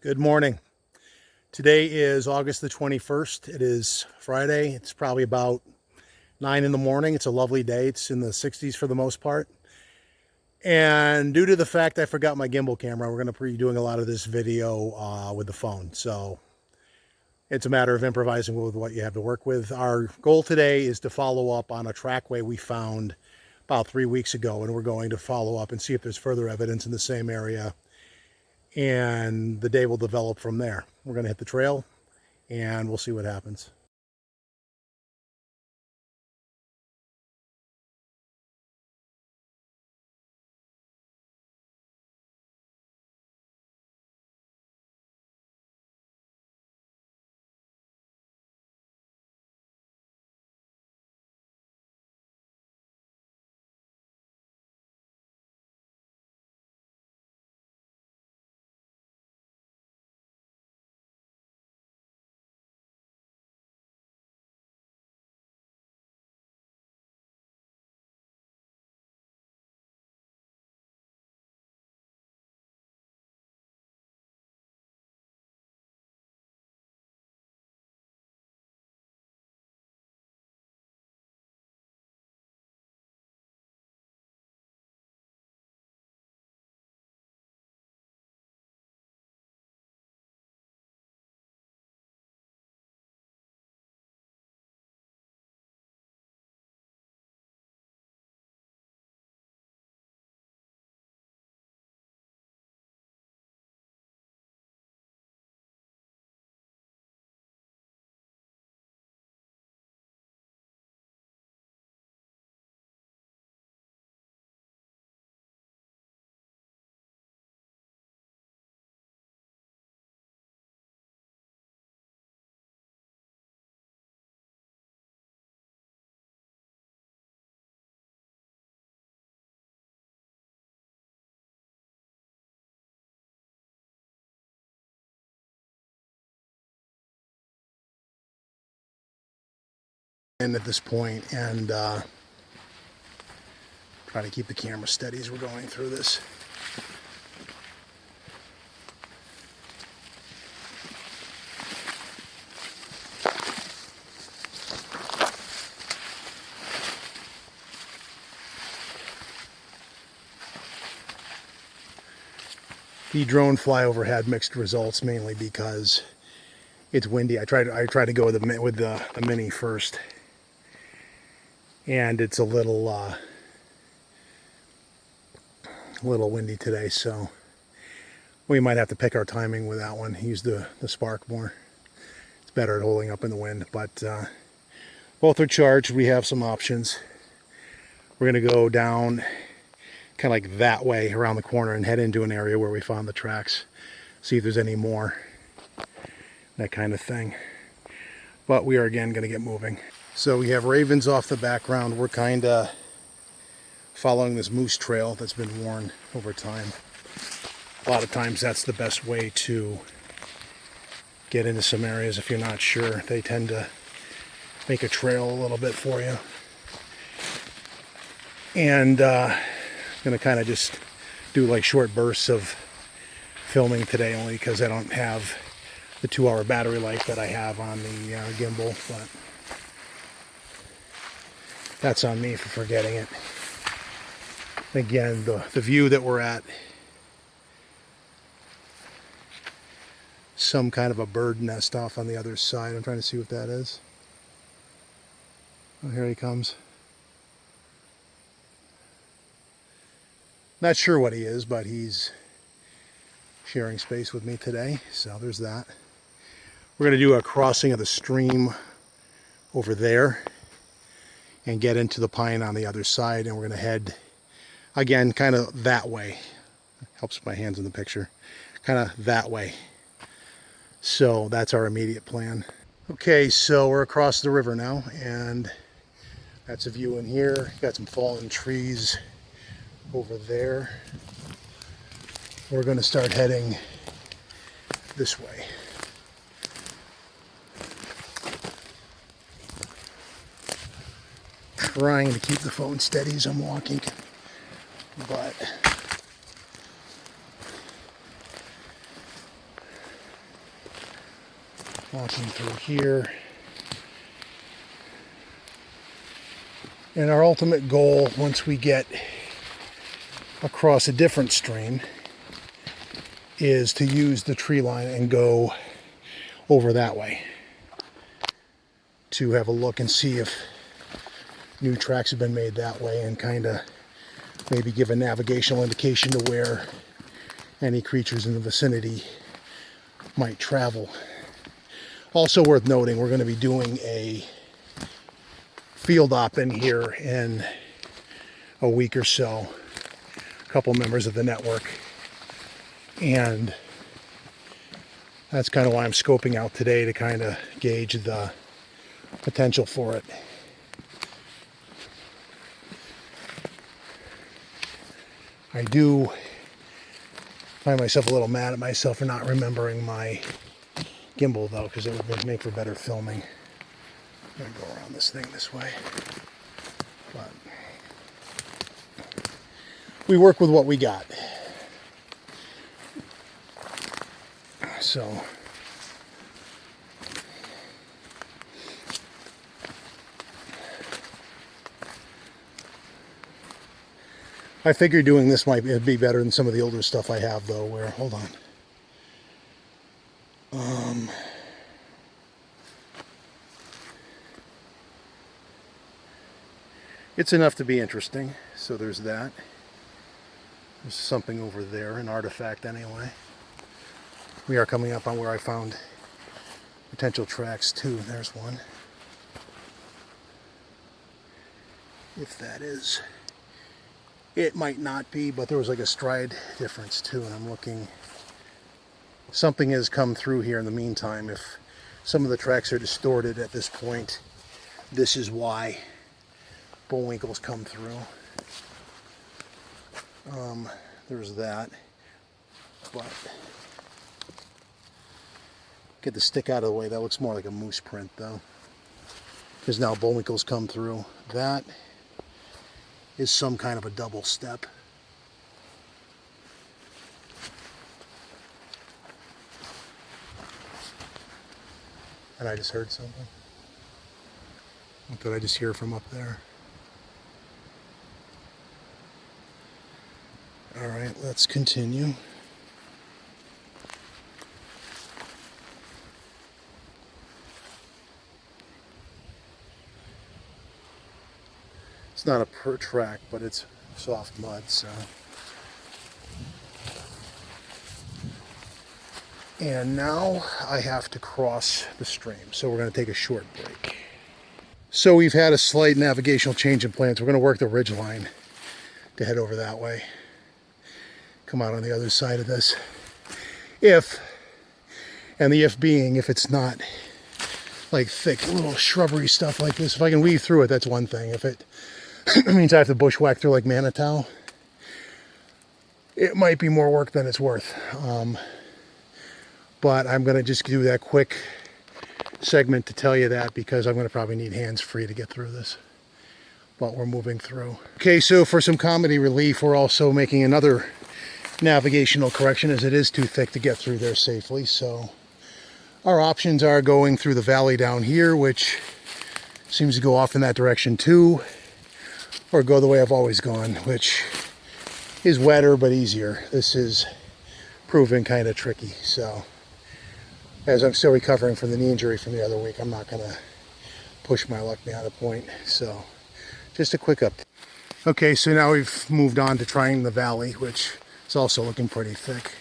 Good morning. Today is August the 21st. It is Friday. It's probably about 9 in the morning. It's a lovely day. It's in the 60s for the most part. And due to the fact I forgot my gimbal camera, we're going to be doing a lot of this video with the phone. So it's a matter of improvising with what you have to work with. Our goal today is to follow up on a trackway we found about 3 weeks ago, and we're going to follow up and see if there's further evidence in the same area, and the day will develop from there. We're going to hit the trail and we'll see what happens. And at this point, and try to keep the camera steady as we're going through this. The drone flyover had mixed results, mainly because it's windy. I tried to go with the mini first, and it's a little windy today, so we might have to pick our timing with that one. Use the Spark more. It's better at holding up in the wind, but both are charged. We have some options. We're going to go down kind of like that way around the corner and head into an area where we found the tracks, see if there's any more, that kind of thing. But we are again going to get moving. So we have ravens off the background. We're kind of following this moose trail that's been worn over time. A lot of times that's the best way to get into some areas if you're not sure. They tend to make a trail a little bit for you. And I'm going to kind of just do like short bursts of filming today, only because I don't have the 2-hour battery life that I have on the gimbal, but that's on me for forgetting it. Again, the view that we're at, some kind of a bird nest off on the other side. I'm trying to see what that is. Oh, here he comes. Not sure what he is, but he's sharing space with me today, so there's that. We're going to do a crossing of the stream over there and get into the pine on the other side, and we're going to head again kind of that way. Helps my hands in the picture. Kind of that way. So that's our immediate plan. Okay, so we're across the river now, and that's a view in here. Got some fallen trees over there. We're going to start heading this way. Trying to keep the phone steady as I'm walking, but walking through here. And our ultimate goal, once we get across a different stream, is to use the tree line and go over that way to have a look and see if new tracks have been made that way, and kind of maybe give a navigational indication to where any creatures in the vicinity might travel. Also worth noting, we're going to be doing a field op in here in a week or so. A couple members of the network, and that's kind of why I'm scoping out today, to kind of gauge the potential for it. I do find myself a little mad at myself for not remembering my gimbal though, because it would make for better filming. I'm going to go around this thing this way. But we work with what we got. So I figure doing this might be better than some of the older stuff I have though, where, hold on. It's enough to be interesting, so there's that. There's something over there, an artifact anyway. We are coming up on where I found potential tracks too. There's one. If that is. It might not be, but there was like a stride difference too, and I'm looking. Something has come through here in the meantime. If some of the tracks are distorted at this point, this is why. Bullwinkles come through. There's that. But get the stick out of the way. That looks more like a moose print though, because now bullwinkles come through. That is some kind of a double step. And I just heard something. What did I just hear from up there? All right, let's continue. It's not a per track, but it's soft mud, so. And now I have to cross the stream, so we're going to take a short break. So we've had a slight navigational change in plans. We're going to work the ridge line to head over that way. Come out on the other side of this. If, and the if being, if it's not like thick little shrubbery stuff like this, if I can weave through it, that's one thing. If it means I have to bushwhack through like Manitow, it might be more work than it's worth. But I'm going to just do that quick segment to tell you that, because I'm going to probably need hands free to get through this. But we're moving through. Okay, so for some comedy relief, we're also making another navigational correction, as it is too thick to get through there safely. So our options are going through the valley down here, which seems to go off in that direction too, or go the way I've always gone, which is wetter but easier. This is proving kind of tricky. So as I'm still recovering from the knee injury from the other week, I'm not going to push my luck beyond a point. So just a quick update. Okay, so now we've moved on to trying the valley, which is also looking pretty thick.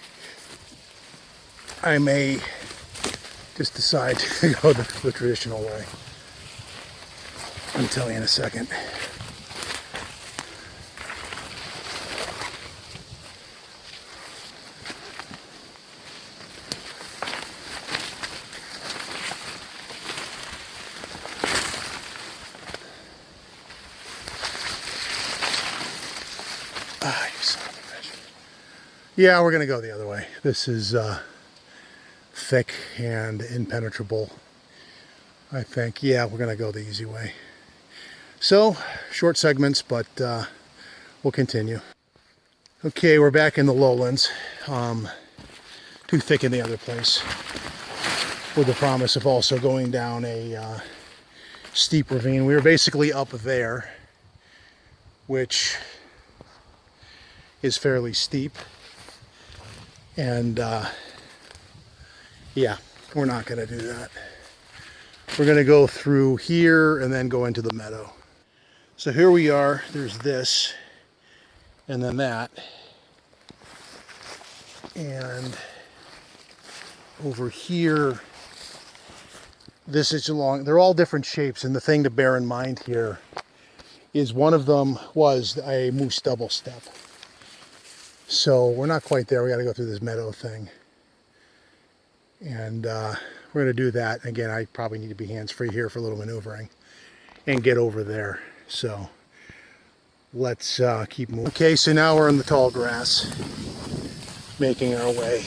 I may just decide to go the traditional way. I'll tell you in a second. Ah, you son of a bitch. Yeah, we're gonna go the other way. This is thick and impenetrable, I think. Yeah, we're gonna go the easy way. So, short segments, but we'll continue. Okay, we're back in the lowlands. Too thick in the other place. with the promise of also going down a steep ravine. We were basically up there, which is fairly steep, and yeah, we're not going to do that. We're going to go through here and then go into the meadow. So here we are. There's this and then that, and over here, this is along, they're all different shapes, and the thing to bear in mind here is one of them was a moose double step. So we're not quite there. We got to go through this meadow thing, and we're going to do that. Again, I probably need to be hands-free here for a little maneuvering and get over there. So let's keep moving. Okay, so now we're in the tall grass, making our way.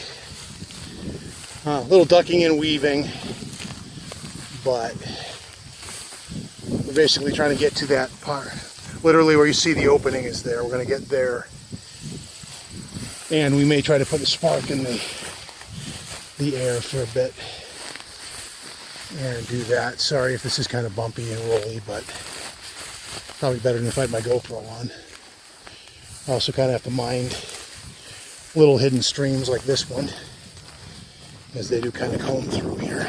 A little ducking and weaving, but we're basically trying to get to that part. Literally where you see the opening is there. We're going to get there, and we may try to put a spark in the air for a bit and do that. Sorry if this is kind of bumpy and rolly, but probably better than if I had my GoPro on. I also kind of have to mind little hidden streams like this one, as they do kind of comb through here.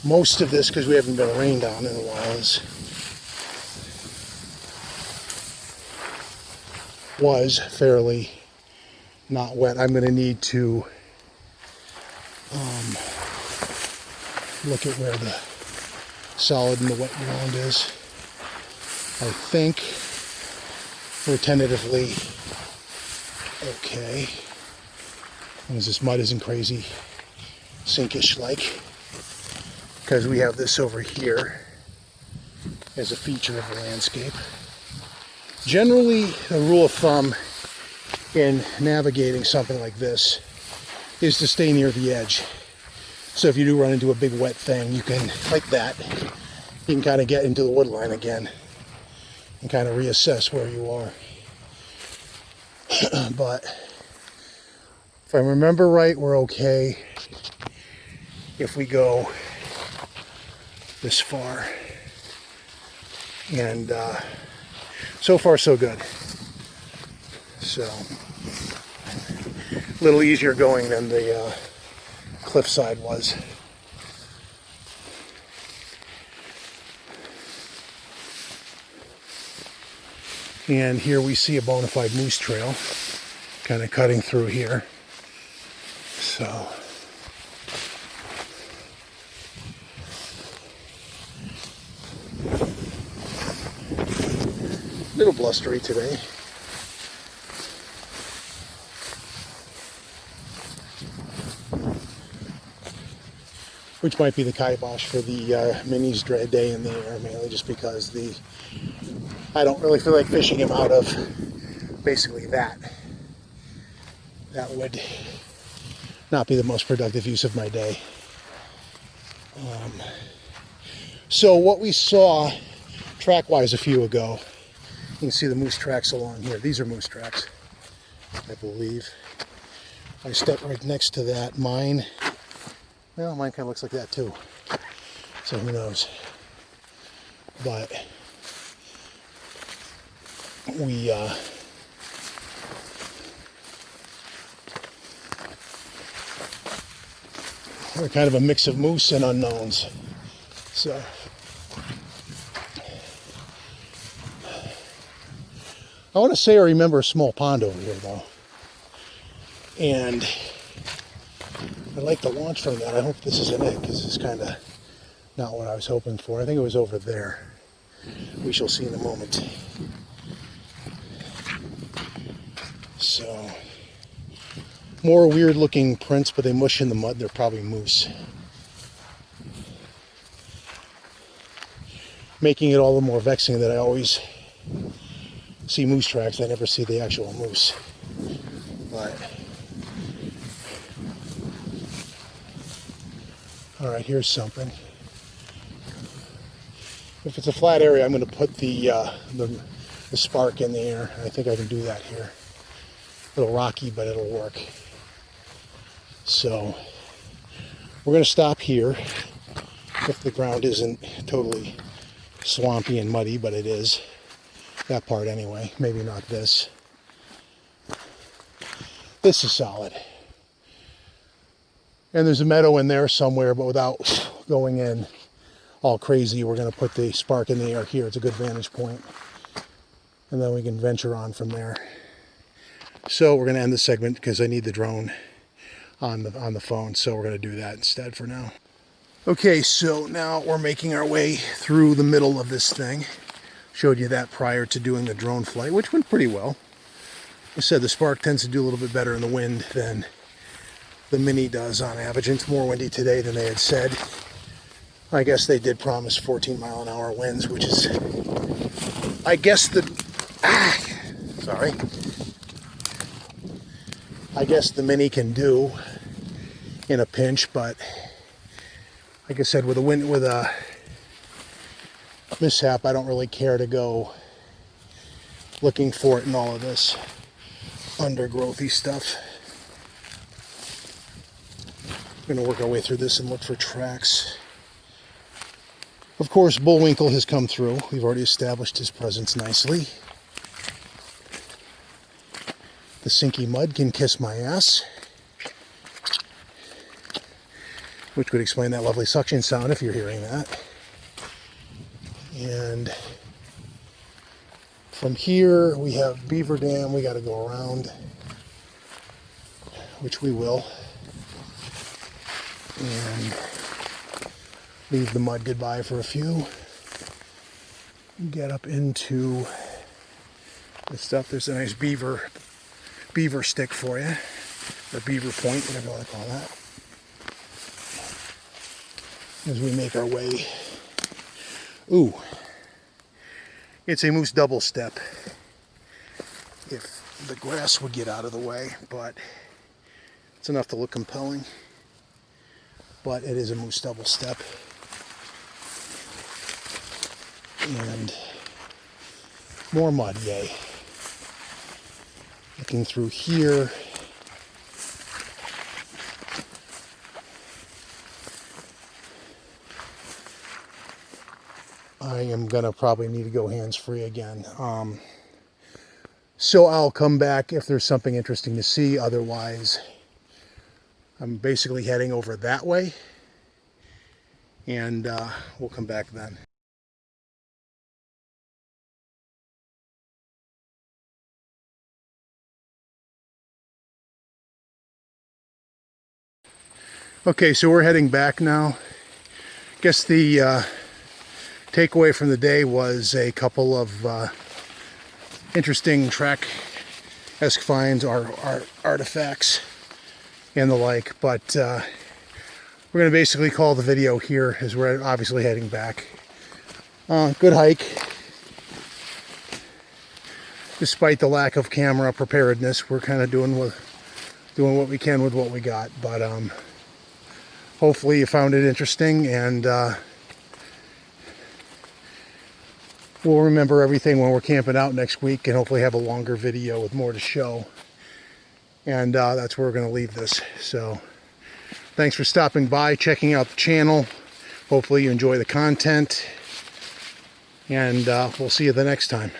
Most of this, because we haven't been rained on in a while, was fairly not wet. I'm going to need to look at where the solid and the wet ground is. I think we're tentatively okay, as this mud isn't crazy sinkish like, because we have this over here as a feature of the landscape. Generally, a rule of thumb in navigating something like this is to stay near the edge. So if you do run into a big wet thing, you can, like that, you can kind of get into the wood line again and kind of reassess where you are. But if I remember right, we're okay if we go this far. And so far so good. So a little easier going than the cliffside was. And here we see a bona fide moose trail kind of cutting through here. So a little blustery today. Which might be the kibosh for the minis day in the air, mainly just because I don't really feel like fishing him out of basically that. That would not be the most productive use of my day. So what we saw track-wise a few ago, you can see the moose tracks along here. These are moose tracks, I believe. I stepped right next to that. Mine kind of looks like that too. So who knows? But we're kind of a mix of moose and unknowns. So I want to say I remember a small pond over here though. And I'd like to launch from that. I hope this isn't it, because it's kind of not what I was hoping for. I think it was over there. We shall see in a moment. So, more weird looking prints, but they mush in the mud. They're probably moose. Making it all the more vexing that I always see moose tracks. I never see the actual moose. But all right, here's something. If it's a flat area, I'm going to put the spark in the air. I think I can do that here. A little rocky, but it'll work. So we're going to stop here if the ground isn't totally swampy and muddy, but it is. That part anyway. Maybe not this. This is solid. And there's a meadow in there somewhere, but without going in all crazy, we're going to put the Spark in the air here. It's a good vantage point. And then we can venture on from there. So we're going to end the segment because I need the drone on the phone. So we're going to do that instead for now. Okay, so now we're making our way through the middle of this thing. Showed you that prior to doing the drone flight, which went pretty well. I said the Spark tends to do a little bit better in the wind than the Mini does on average. It's more windy today than they had said. I guess they did promise 14-mile-an-hour winds, which is, I guess I guess the Mini can do in a pinch, but like I said, with a mishap, I don't really care to go looking for it in all of this undergrowthy stuff. We're going to work our way through this and look for tracks. Of course, Bullwinkle has come through. We've already established his presence nicely. The Sinky Mud can kiss my ass, which would explain that lovely suction sound if you're hearing that. And from here we have Beaver Dam. We got to go around, which we will, and leave the mud goodbye for a few. Get up into the stuff. There's a nice beaver stick for you, or beaver point, whatever you want to call that, as we make our way. Ooh, it's a moose double step if the grass would get out of the way, but it's enough to look compelling. But it is a moose double step. And more mud, yay. Looking through here. I am gonna probably need to go hands-free again. So I'll come back if there's something interesting to see. Otherwise, I'm basically heading over that way, and we'll come back then. Okay, so we're heading back now. Guess the takeaway from the day was a couple of interesting track-esque finds, or artifacts and the like, but we're going to basically call the video here as we're obviously heading back. Good hike, despite the lack of camera preparedness. We're kind of doing what we can with what we got, but hopefully you found it interesting, and we'll remember everything when we're camping out next week, and hopefully have a longer video with more to show. And that's where we're going to leave this. So thanks for stopping by, checking out the channel. Hopefully you enjoy the content, and we'll see you the next time.